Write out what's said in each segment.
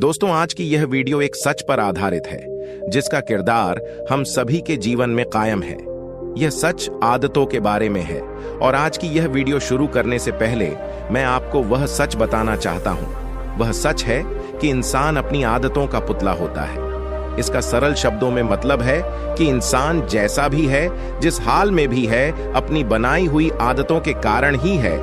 दोस्तों, आज की यह वीडियो एक सच पर आधारित है जिसका किरदार हम सभी के जीवन में कायम है। यह सच आदतों के बारे में है और आज की यह वीडियो शुरू करने से पहले मैं आपको वह सच बताना चाहता हूं। वह सच है कि इंसान अपनी आदतों का पुतला होता है। इसका सरल शब्दों में मतलब है कि इंसान जैसा भी है, जिस हाल में भी है, अपनी बनाई हुई आदतों के कारण ही है।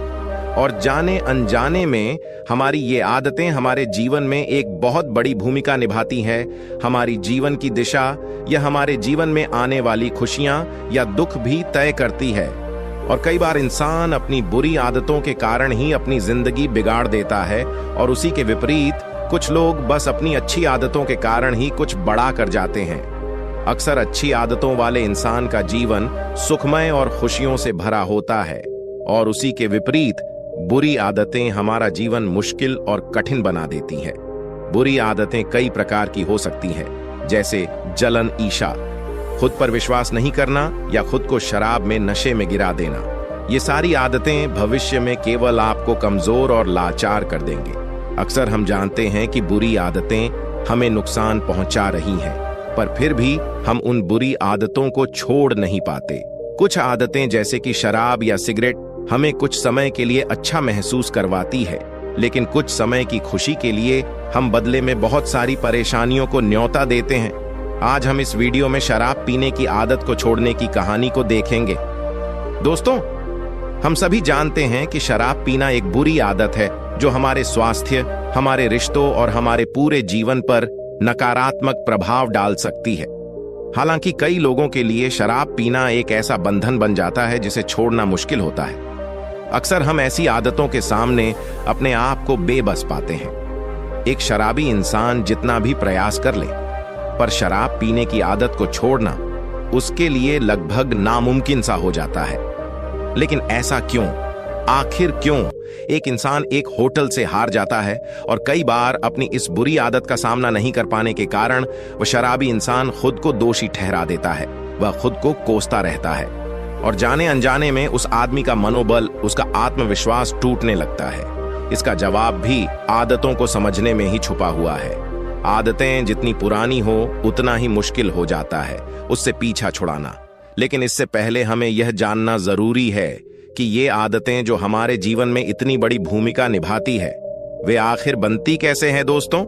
और जाने अनजाने में हमारी ये आदतें हमारे जीवन में एक बहुत बड़ी भूमिका निभाती हैं। हमारी जीवन की दिशा या हमारे जीवन में आने वाली खुशियां या दुख भी तय करती है। और कई बार इंसान अपनी बुरी आदतों के कारण ही अपनी जिंदगी बिगाड़ देता है और उसी के विपरीत कुछ लोग बस अपनी अच्छी आदतों के कारण ही कुछ बड़ा कर जाते हैं। अक्सर अच्छी आदतों वाले इंसान का जीवन सुखमय और खुशियों से भरा होता है और उसी के विपरीत बुरी आदतें हमारा जीवन मुश्किल और कठिन बना देती हैं। बुरी आदतें कई प्रकार की हो सकती हैं, जैसे जलन, ईर्ष्या, खुद पर विश्वास नहीं करना या खुद को शराब में, नशे में गिरा देना। ये सारी आदतें भविष्य में केवल आपको कमजोर और लाचार कर देंगे। अक्सर हम जानते हैं कि बुरी आदतें हमें नुकसान पहुंचा रही हैं, पर फिर भी हम उन बुरी आदतों को छोड़ नहीं पाते। कुछ आदतें जैसे कि शराब या सिगरेट हमें कुछ समय के लिए अच्छा महसूस करवाती है, लेकिन कुछ समय की खुशी के लिए हम बदले में बहुत सारी परेशानियों को न्योता देते हैं। आज हम इस वीडियो में शराब पीने की आदत को छोड़ने की कहानी को देखेंगे। दोस्तों, हम सभी जानते हैं कि शराब पीना एक बुरी आदत है जो हमारे स्वास्थ्य, हमारे रिश्तों और हमारे पूरे जीवन पर नकारात्मक प्रभाव डाल सकती है। हालांकि कई लोगों के लिए शराब पीना एक ऐसा बंधन बन जाता है जिसे छोड़ना मुश्किल होता है। अक्सर हम ऐसी आदतों के सामने अपने आप को बेबस पाते हैं। एक शराबी इंसान जितना भी प्रयास कर ले, पर शराब पीने की आदत को छोड़ना उसके लिए लगभग नामुमकिन सा हो जाता है। लेकिन ऐसा क्यों? आखिर क्यों एक इंसान एक होटल से हार जाता है और कई बार अपनी इस बुरी आदत का सामना नहीं कर पाने के कारण वह शराबी इंसान खुद को दोषी ठहरा देता है। वह खुद को कोसता रहता है और जाने अनजाने में उस आदमी का मनोबल, उसका आत्मविश्वास टूटने लगता है। इसका जवाब भी आदतों को समझने में ही छुपा हुआ है। आदतें जितनी पुरानी हो उतना ही मुश्किल हो जाता है उससे पीछा छुड़ाना। लेकिन इससे पहले हमें यह जानना जरूरी है कि ये आदतें जो हमारे जीवन में इतनी बड़ी भूमिका निभाती है, वे आखिर बनती कैसे हैं। दोस्तों,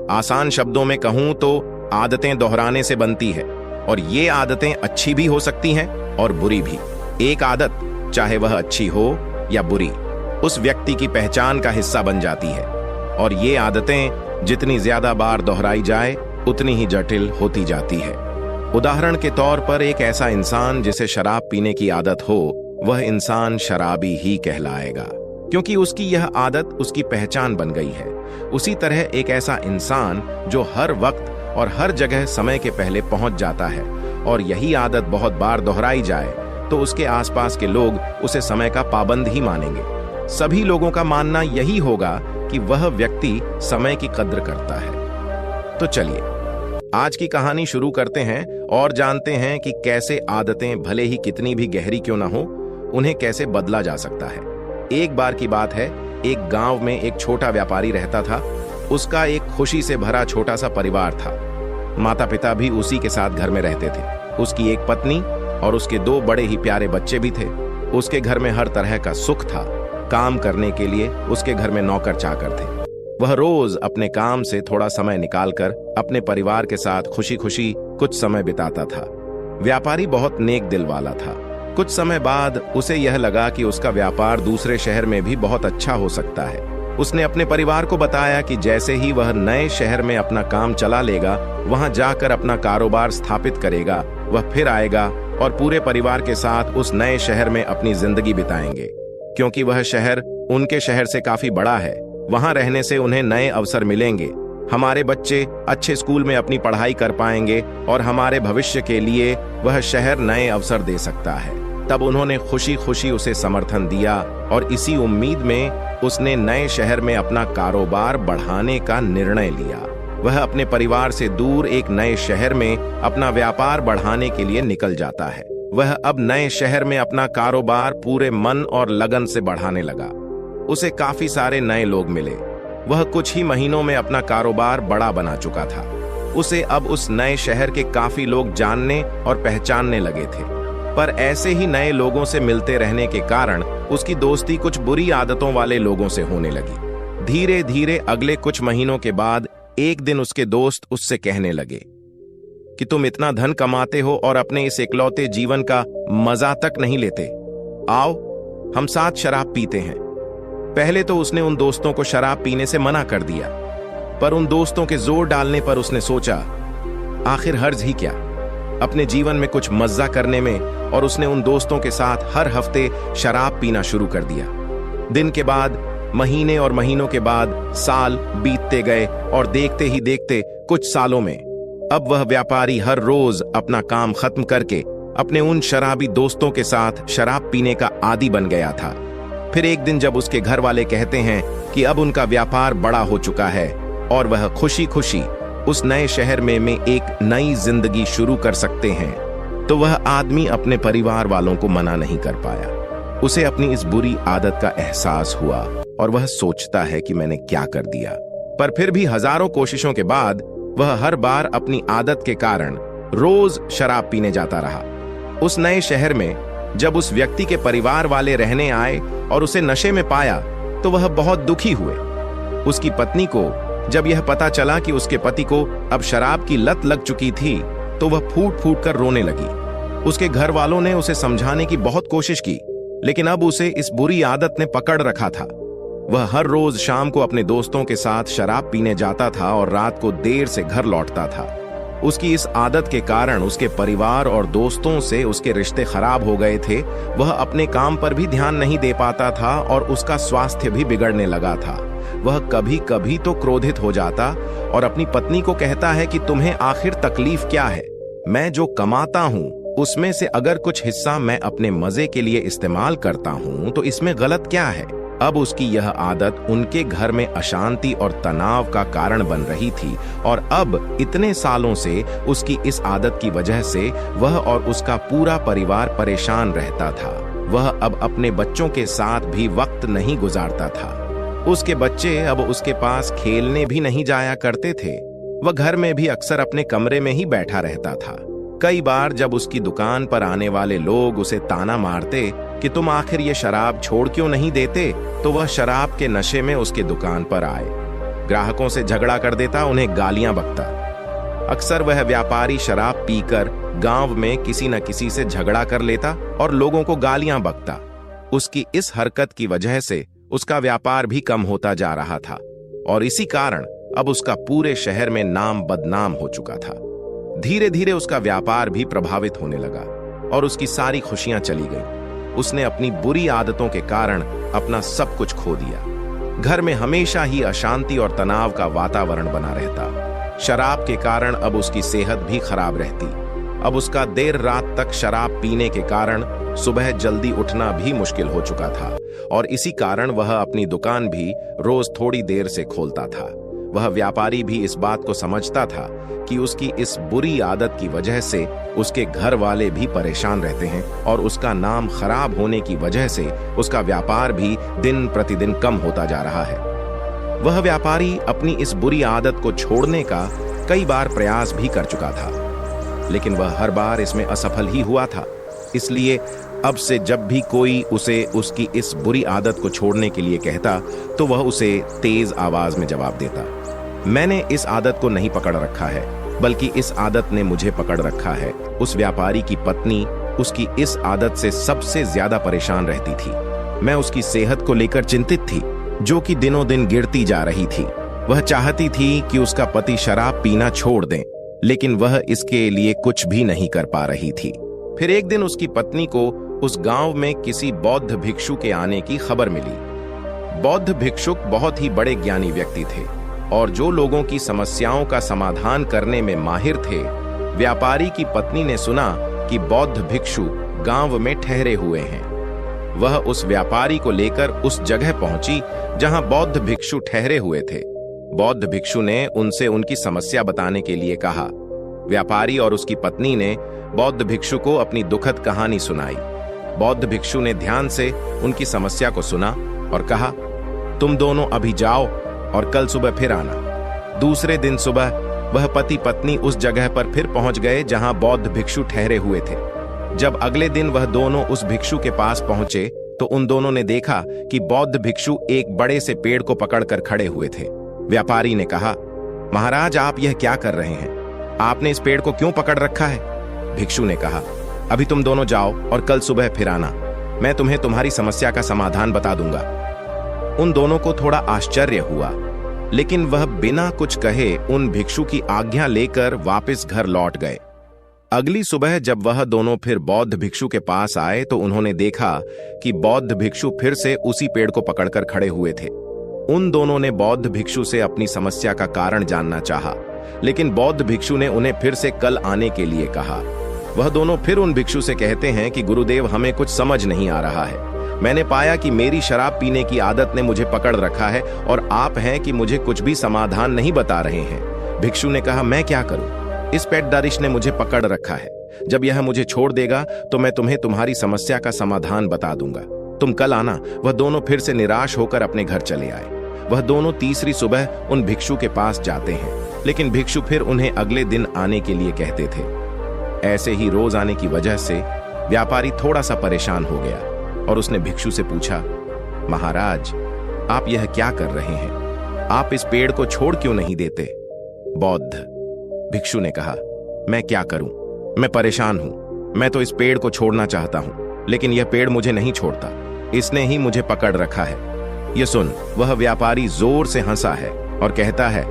आसान शब्दों में कहूं तो आदतें दोहराने से बनती है और ये आदतें अच्छी भी हो सकती हैं और बुरी भी। एक आदत, चाहे वह अच्छी हो या बुरी, उस व्यक्ति की पहचान का हिस्सा बन जाती है और ये आदतें जितनी ज्यादा बार दोहराई जाए उतनी ही जटिल होती जाती है। उदाहरण के तौर पर एक ऐसा इंसान जिसे शराब पीने की आदत हो, वह इंसान शराबी ही कहलाएगा, क्योंकि उसकी यह आदत उसकी पहचान बन गई है। उसी तरह एक ऐसा इंसान जो हर वक्त और हर जगह समय के पहले पहुंच जाता है और यही आदत बहुत बार दोहराई जाए तो उसके आसपास के लोग उसे समय का पाबंद ही मानेंगे। सभी लोगों का मानना यही होगा कि वह व्यक्ति समय की कद्र करता है। तो चलिए आज की कहानी शुरू करते हैं और जानते हैं कि कैसे आदतें भले ही कितनी भी गहरी क्यों ना हो, उन्हें कैसे बदला जा सकता है। एक बार की बात है, एक गांव में एक छोटा व्यापारी रहता था। उसका एक खुशी से भरा छोटा सा परिवार था। माता पिता भी उसी के साथ घर में रहते थे। उसकी एक पत्नी और उसके 2 बड़े ही प्यारे बच्चे भी थे। उसके घर में हर तरह का सुख था। काम करने के लिए उसके घर में नौकर चाकर थे। वह रोज अपने काम से थोड़ा समय निकालकर अपने परिवार के साथ खुशी खुशी कुछ समय बिताता था। व्यापारी बहुत नेक दिल वाला था। कुछ समय बाद उसे यह लगा कि उसका व्यापार दूसरे शहर में भी बहुत अच्छा हो सकता है। उसने अपने परिवार को बताया कि जैसे ही वह नए शहर में अपना काम चला लेगा, वहां जाकर अपना कारोबार स्थापित करेगा, वह फिर आएगा और पूरे परिवार के साथ उस नए शहर में अपनी जिंदगी बिताएंगे। क्योंकि वह शहर उनके शहर से काफी बड़ा है, वहां रहने से उन्हें नए अवसर मिलेंगे। हमारे बच्चे अच्छे स्कूल में अपनी पढ़ाई कर पाएंगे और हमारे भविष्य के लिए वह शहर नए अवसर दे सकता है। तब उन्होंने खुशी खुशी उसे समर्थन दिया और इसी उम्मीद में उसने नए शहर में अपना कारोबार बढ़ाने का निर्णय लिया। वह अपने परिवार से दूर एक नए शहर में अपना व्यापार बढ़ाने के लिए निकल जाता है। वह अब नए शहर में अपना कारोबार पूरे मन और लगन से बढ़ाने लगा। उसे काफी सारे नए लोग मिले। वह कुछ ही महीनों में अपना कारोबार बड़ा बना चुका था। उसे अब उस नए शहर के काफी लोग जानने और पहचानने लगे थे। पर ऐसे ही नए लोगों से मिलते रहने के कारण उसकी दोस्ती कुछ बुरी आदतों वाले लोगों से होने लगी। धीरे धीरे अगले कुछ महीनों के बाद एक दिन उसके दोस्त उससे कहने लगे कि तुम इतना धन कमाते हो और अपने इस इकलौते जीवन का मजा तक नहीं लेते। आओ हम साथ शराब पीते हैं। पहले तो उसने उन दोस्तों को शराब पीने से मना कर दिया, पर उन दोस्तों के जोर डालने पर उसने सोचा आखिर हर्ज ही क्या, अपने जीवन में कुछ मजा करने में, और उसने उन दोस्तों के साथ हर हफ्ते शराब पीना शुरू कर दिया। दिन के बाद महीने और महीनों के बाद साल बीतते गए और देखते ही देखते कुछ सालों में अब वह व्यापारी हर रोज अपना काम खत्म करके अपने उन शराबी दोस्तों के साथ शराब पीने का आदी बन गया था। फिर एक दिन जब उसके घर वाले कहते हैं कि अब उनका व्यापार बड़ा हो चुका है और वह खुशी खुशी उस नए शहर में एक नई जिंदगी शुरू कर सकते हैं, तो वह आदमी अपने परिवार वालों को मना नहीं कर पाया। उसे अपनी इस बुरी आदत का एहसास हुआ और वह सोचता है कि मैंने क्या कर दिया। पर फिर भी हजारों कोशिशों के बाद वह हर बार अपनी आदत के कारण रोज शराब पीने जाता रहा। उस नए शहर में जब उस व्यक्ति के परिवार वाले रहने आए और उसे नशे में पाया तो वह बहुत दुखी हुए। उसकी पत्नी को जब यह पता चला कि उसके पति को अब शराब की लत लग चुकी थी तो वह फूट फूट कर रोने लगी। उसके घर वालों ने उसे समझाने की बहुत कोशिश की, लेकिन अब उसे इस बुरी आदत ने पकड़ रखा था। वह हर रोज शाम को अपने दोस्तों के साथ शराब पीने जाता था और रात को देर से घर लौटता था। उसकी इस आदत के कारण उसके परिवार और दोस्तों से उसके रिश्ते खराब हो गए थे। वह अपने काम पर भी ध्यान नहीं दे पाता था और उसका स्वास्थ्य भी बिगड़ने लगा था। वह कभी कभी तो क्रोधित हो जाता और अपनी पत्नी को कहता है कि तुम्हें आखिर तकलीफ क्या है? मैं जो कमाता हूं उसमें से अगर कुछ हिस्सा मैं अपने मजे के लिए इस्तेमाल करता हूं तो इसमें गलत क्या है? अब उसकी यह आदत उनके घर में अशांति और तनाव का कारण बन रही थी और अब इतने सालों से उसकी इस आदत की वजह से वह और उसका पूरा परिवार परेशान रहता था। वह अब अपने बच्चों के साथ भी वक्त नहीं गुजारता था। उसके बच्चे अब उसके पास खेलने भी नहीं जाया करते थे। वह घर में भी अक्सर अपने कमरे में ही बैठा रहता था। कई बार जब उसकी दुकान पर आने वाले लोग उसे ताना मारते कि तुम आखिर ये शराब छोड़ क्यों नहीं देते, तो वह शराब के नशे में उसके दुकान पर आए ग्राहकों से झगड़ा कर देता, उन्हें गालियां बकता। अक्सर वह व्यापारी शराब पीकर गांव में किसी न किसी से झगड़ा कर लेता और लोगों को गालियां बकता। उसकी इस हरकत की वजह से उसका व्यापार भी कम होता जा रहा था और इसी कारण अब उसका पूरे शहर में नाम बदनाम हो चुका था। धीरे धीरे उसका व्यापार भी प्रभावित होने लगा और उसकी सारी खुशियां चली गईं। उसने अपनी बुरी आदतों के कारण अपना सब कुछ खो दिया। घर में हमेशा ही अशांति और तनाव का वातावरण बना रहता। शराब के कारण अब उसकी सेहत भी खराब रहती। अब उसका देर रात तक शराब पीने के कारण सुबह जल्दी उठना भी मुश्किल हो चुका था और इसी कारण वह अपनी दुकान भी रोज थोड़ी देर से खोलता था। वह व्यापारी भी इस बात को समझता था कि उसकी इस बुरी आदत की वजह से उसके घर वाले भी परेशान रहते हैं और उसका नाम खराब होने की वजह से उसका व्यापार भी दिन प्रतिदिन कम होता जा रहा है। वह व्यापारी अपनी इस बुरी आदत को छोड़ने का कई बार प्रयास भी कर चुका था, लेकिन वह हर बार इसमें असफल ही हुआ था। इसलिए अब से जब भी कोई उसे उसकी इस बुरी आदत को छोड़ने के लिए कहता तो वह उसे तेज आवाज में जवाब देता, मैंने इस आदत को नहीं पकड़ रखा है, बल्कि इस आदत ने मुझे पकड़ रखा है। उस व्यापारी की पत्नी उसकी इस आदत से सबसे ज्यादा परेशान रहती थी। मैं उसकी सेहत को लेकर चिंतित थी, जो कि दिनों दिन गिरती जा रही थी। वह चाहती थी कि उसका पति शराब पीना छोड़ दें, लेकिन वह इसके लिए कुछ भी नहीं कर पा रही थी। फिर एक दिन उसकी पत्नी को उस गांव में किसी बौद्ध भिक्षु के आने की खबर मिली। बौद्ध भिक्षुक बहुत ही बड़े ज्ञानी व्यक्ति थे और जो लोगों की समस्याओं का समाधान करने में माहिर थे। व्यापारी की पत्नी ने सुना कि बौद्ध भिक्षु गांव में ठहरे हुए हैं। वह उस व्यापारी को लेकर उस जगह पहुंची जहां बौद्ध भिक्षु ठहरे हुए थे। बौद्ध भिक्षु ने उनसे उनकी समस्या बताने के लिए कहा। व्यापारी और उसकी पत्नी ने बौद्ध भिक्षु को अपनी दुखद कहानी सुनाई। बौद्ध भिक्षु ने ध्यान से उनकी समस्या को सुना और कहा, तुम दोनों अभी जाओ और कल सुबह फिर आना। दूसरे दिन सुबह वह पति पत्नी उस जगह पर फिर पहुंच गए जहां बौद्ध भिक्षु ठहरे हुए थे। जब अगले दिन वह दोनों उस भिक्षु के पास पहुंचे तो उन दोनों ने देखा कि बौद्ध भिक्षु एक बड़े से पेड़ को पकड़कर खड़े हुए थे। व्यापारी ने कहा, महाराज, आप यह क्या कर रहे हैं? आपने इस पेड़ को क्यों पकड़ रखा है? भिक्षु ने कहा, अभी तुम दोनों जाओ और कल सुबह फिर आना। मैं तुम्हें तुम्हारी समस्या का समाधान बता दूंगा। उन दोनों को थोड़ा आश्चर्य हुआ, लेकिन वह बिना कुछ कहे उन भिक्षु की आज्ञा लेकर वापस घर लौट गए। अगली सुबह जब वह दोनों फिर बौद्ध भिक्षु के पास आए तो उन्होंने देखा कि बौद्ध भिक्षु फिर से उसी पेड़ को पकड़कर खड़े हुए थे। उन दोनों ने बौद्ध भिक्षु से अपनी समस्या का कारण जानना चाहा, लेकिन बौद्ध भिक्षु ने उन्हें फिर से कल आने के लिए कहा। वह दोनों फिर उन भिक्षु से कहते हैं कि गुरुदेव, हमें कुछ समझ नहीं आ रहा है। मैंने पाया कि मेरी शराब पीने की आदत ने मुझे पकड़ रखा है और आप हैं कि मुझे कुछ भी समाधान नहीं बता रहे हैं। भिक्षु ने कहा, मैं क्या करूं? इस पेटदारिश ने मुझे पकड़ रखा है। जब यह मुझे छोड़ देगा तो मैं तुम्हें तुम्हारी समस्या का समाधान बता दूंगा। तुम कल आना। वह दोनों फिर से निराश होकर अपने घर चले आए। वह दोनों तीसरी सुबह उन भिक्षु के पास जाते हैं, लेकिन भिक्षु फिर उन्हें अगले दिन आने के लिए कहते थे। ऐसे ही रोज आने की वजह से व्यापारी थोड़ा सा परेशान हो गया और उसने भिक्षु से पूछा, महाराज, आप यह क्या कर रहे हैं? आप इस पेड़ को छोड़ क्यों नहीं देते? बौद्ध भिक्षु ने कहा, मैं क्या करूं? मैं परेशान हूं। मैं तो इस पेड़ को छोड़ना चाहता हूं, लेकिन यह पेड़ मुझे नहीं छोड़ता। इसने ही मुझे पकड़ रखा है। ये सुन, वह व्यापारी जोर से हंसा है और कहता है,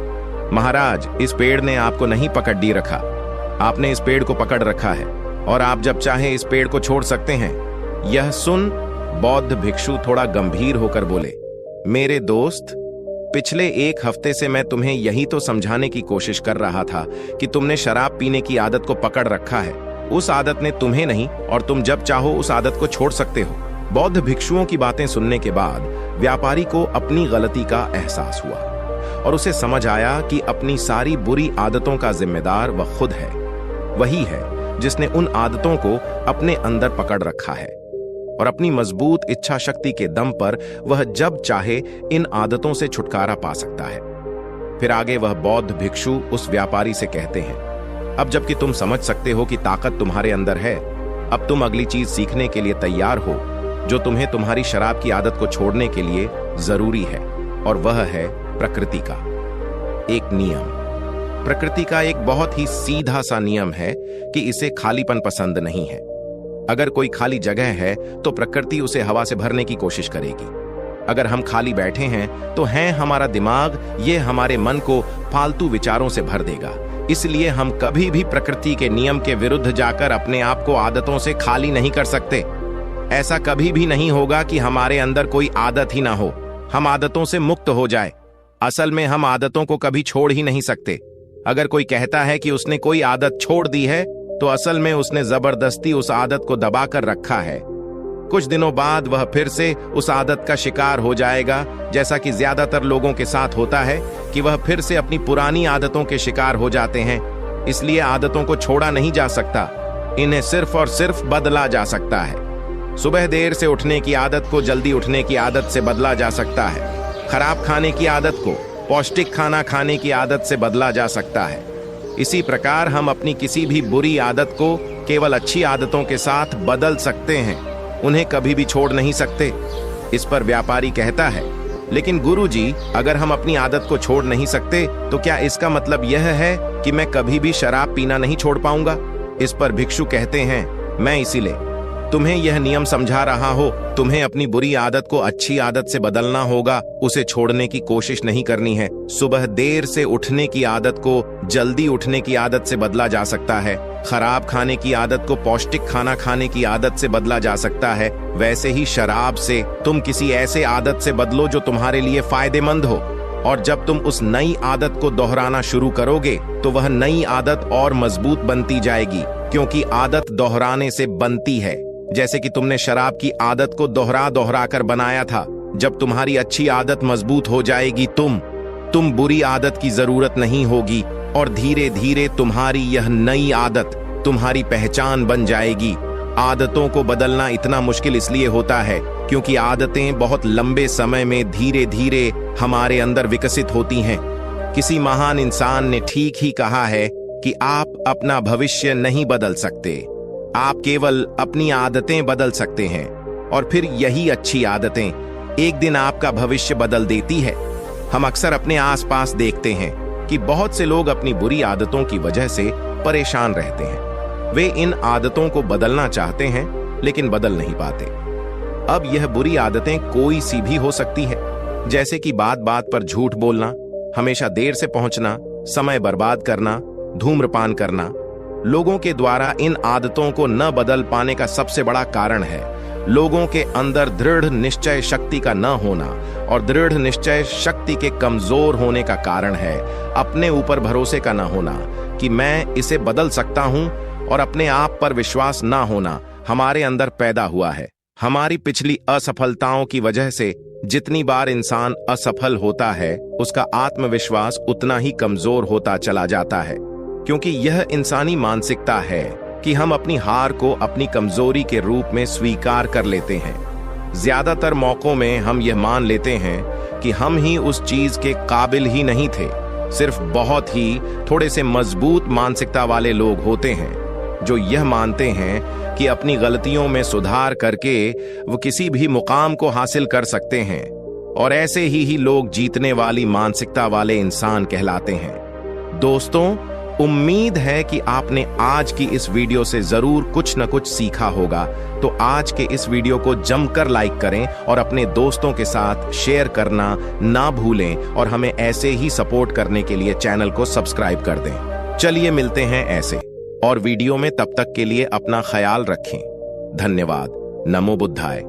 महाराज, इस पेड़ ने आपको नहीं पकड़ रखा। आपने इस पेड़ को पकड़ रखा है और आप जब चाहे इस पेड़ को छोड़ सकते हैं। यह सुन बौद्ध भिक्षु थोड़ा गंभीर होकर बोले, मेरे दोस्त, पिछले एक हफ्ते से मैं तुम्हें यही तो समझाने की कोशिश कर रहा था कि तुमने शराब पीने की आदत को पकड़ रखा है। उस आदत ने तुम्हें नहीं, और तुम जब चाहो उस आदत को छोड़ सकते हो। बौद्ध भिक्षुओं की बातें सुनने के बाद व्यापारी को अपनी गलती का एहसास हुआ और उसे समझ आया कि अपनी सारी बुरी आदतों का जिम्मेदार वह खुद है। वही है जिसने उन आदतों को अपने अंदर पकड़ रखा है और अपनी मजबूत इच्छा शक्ति के दम पर वह जब चाहे इन आदतों से छुटकारा पा सकता है। फिर आगे वह बौद्ध भिक्षु उस व्यापारी से कहते हैं, अब जबकि तुम समझ सकते हो कि ताकत तुम्हारे अंदर है, अब तुम अगली चीज सीखने के लिए तैयार हो जो तुम्हें तुम्हारी शराब की आदत को छोड़ने के लिए जरूरी है, और वह है प्रकृति का एक नियम। प्रकृति का एक बहुत ही सीधा सा नियम है कि इसे खालीपन पसंद नहीं है। अगर कोई खाली जगह है तो प्रकृति उसे हवा से भरने की कोशिश करेगी। अगर हम खाली बैठे हैं तो हमारा दिमाग ये हमारे मन को फालतू विचारों से भर देगा। इसलिए हम कभी भी प्रकृति के नियम के विरुद्ध जाकर अपने आप को आदतों से खाली नहीं कर सकते। ऐसा कभी भी नहीं होगा कि हमारे अंदर कोई आदत ही ना हो, हम आदतों से मुक्त हो जाए। असल में हम आदतों को कभी छोड़ ही नहीं सकते। अगर कोई कहता है कि उसने कोई आदत छोड़ दी है तो असल में उसने जबरदस्ती उस आदत को दबाकर रखा है। कुछ दिनों बाद वह फिर से उस आदत का शिकार हो जाएगा, जैसा कि ज्यादातर लोगों के साथ होता है कि वह फिर से अपनी पुरानी आदतों के शिकार हो जाते हैं। इसलिए आदतों को छोड़ा नहीं जा सकता, इन्हें सिर्फ और सिर्फ बदला जा सकता है। सुबह देर से उठने की आदत को जल्दी उठने की आदत से बदला जा सकता है। खराब खाने की आदत को पौष्टिक खाना खाने की आदत से बदला जा सकता है। इसी प्रकार हम अपनी किसी भी बुरी आदत को केवल अच्छी आदतों के साथ बदल सकते हैं, उन्हें कभी भी छोड़ नहीं सकते। इस पर व्यापारी कहता है, लेकिन गुरुजी, अगर हम अपनी आदत को छोड़ नहीं सकते तो क्या इसका मतलब यह है कि मैं कभी भी शराब पीना नहीं छोड़ पाऊंगा? इस पर भिक्षु कहते हैं, मैं इसीलिए तुम्हें यह नियम समझा रहा हो। तुम्हें अपनी बुरी आदत को अच्छी आदत से बदलना होगा, उसे छोड़ने की कोशिश नहीं करनी है। सुबह देर से उठने की आदत को जल्दी उठने की आदत से बदला जा सकता है। खराब खाने की आदत को पौष्टिक खाना खाने की आदत से बदला जा सकता है। वैसे ही शराब से तुम किसी ऐसे आदत से बदलो जो तुम्हारे लिए फायदेमंद हो, और जब तुम उस नई आदत को दोहराना शुरू करोगे तो वह नई आदत और मजबूत बनती जाएगी, क्योंकि आदत दोहराने से बनती है। जैसे कि तुमने शराब की आदत को दोहरा कर बनाया था। जब तुम्हारी अच्छी आदत मजबूत हो जाएगी, तुम बुरी आदत की जरूरत नहीं होगी, और धीरे धीरे तुम्हारी यह नई आदत तुम्हारी पहचान बन जाएगी, आदतों को बदलना इतना मुश्किल इसलिए होता है क्योंकि आदतें बहुत लंबे समय में धीरे धीरे हमारे अंदर विकसित होती हैं। किसी महान इंसान ने ठीक ही कहा है कि आप अपना भविष्य नहीं बदल सकते, आप केवल अपनी आदतें बदल सकते हैं, और फिर यही अच्छी आदतें एक दिन आपका भविष्य बदल देती है। हम अक्सर अपने आसपास देखते हैं कि बहुत से लोग अपनी बुरी आदतों की वजह से परेशान रहते हैं। वे इन आदतों को बदलना चाहते हैं लेकिन बदल नहीं पाते। अब यह बुरी आदतें कोई सी भी हो सकती है, जैसे कि बात बात पर झूठ बोलना, हमेशा देर से पहुंचना, समय बर्बाद करना, धूम्रपान करना। लोगों के द्वारा इन आदतों को न बदल पाने का सबसे बड़ा कारण है लोगों के अंदर दृढ़ निश्चय शक्ति का न होना, और दृढ़ निश्चय शक्ति के कमजोर होने का कारण है अपने ऊपर भरोसे का न होना कि मैं इसे बदल सकता हूं, और अपने आप पर विश्वास न होना हमारे अंदर पैदा हुआ है। हमारी पिछली असफलताओं की वजह से जितनी बार इंसान असफल होता है, उसका आत्मविश्वास उतना ही कमजोर होता चला जाता है, क्योंकि यह इंसानी मानसिकता है कि हम अपनी हार को अपनी कमजोरी के रूप में स्वीकार कर लेते हैं। ज्यादातर मौकों में हम यह मान लेते हैं कि हम ही उस चीज के काबिल ही नहीं थे। सिर्फ बहुत ही थोड़े से मजबूत मानसिकता वाले लोग होते हैं जो यह मानते हैं कि अपनी गलतियों में सुधार करके वो किसी भी मुकाम को हासिल कर सकते हैं, और ऐसे ही लोग जीतने वाली मानसिकता वाले इंसान कहलाते हैं। दोस्तों, उम्मीद है कि आपने आज की इस वीडियो से जरूर कुछ न कुछ सीखा होगा। तो आज के इस वीडियो को जमकर लाइक करें और अपने दोस्तों के साथ शेयर करना ना भूलें, और हमें ऐसे ही सपोर्ट करने के लिए चैनल को सब्सक्राइब कर दें। चलिए मिलते हैं ऐसे और वीडियो में, तब तक के लिए अपना ख्याल रखें। धन्यवाद। नमो बुद्धाय।